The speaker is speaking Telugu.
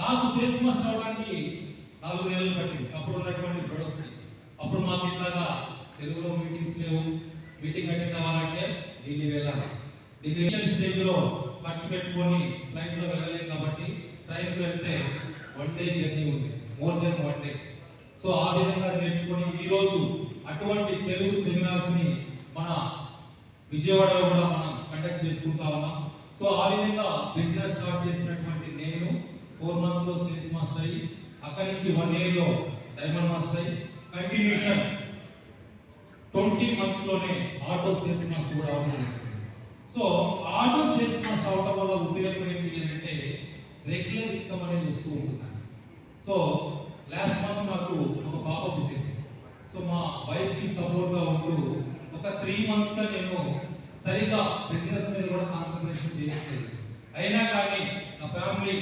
నాకు సేల్స్ మాస్టర్ అవడానికి 4 నెలలు పట్టింది. అప్పుడు ఉన్నటువంటి ప్రొడక్ట్స్ అప్పుడు మాకు ఇట్లాగా తెలుగులో మీటింగ్స్ లేవు. మీటింగ్ అటెండ్ అవ్వాలంటే ఢిల్లీ వెళ్ళాలి. ఢిల్లీ స్టేజ్ లో ఖర్చు పెట్టుకొని ఫ్లైట్ లో వెళ్ళలేము కాబట్టి ట్రైన్కి వెళ్తే 1 డే జర్నీ ఉంది, మోర్ దెన్ 1 డే. సో ఆ విధంగా నేర్చుకొని ఈ రోజు అటువంటి తెలుగు సెమినార్స్ ని మన విజయవాడలో కూడా మనం కండక్ట్ చేసుకుంటా ఉన్నాం. సో ఆ విధంగా బిజినెస్ స్టార్ట్ చేసినటువంటి నేను 4 months లో సేల్స్ మాస్టర్ అయ్యి అక్కడి నుంచి 1 year లో డైమండ్ మాస్టర్ అయ్యి కంటిన్యూషన్ 20 months లోనే ఆటో సేల్స్ మాస్టర్ కూడా అవుతుంది. సో ఆటో సేల్స్ మాస్టర్ అవడం వల్ల ఉపయోగం ఏంటి అంటే రెగ్యులర్ ఇన్కమ్ అనేది వస్తూ ఉంటుంది. సో లాస్ట్ మంత్ నాకు ఒక పాప పుట్టింది. సో మా వైఫ్ కి సపోర్ట్ గా ఉంటూ ఒక 3 months గా నేను సరిగా బిజినెస్ మీద కూడా కాన్సన్ట్రేషన్ చేయట్లేదు. అయినా కానీ నా ఫ్యామిలీ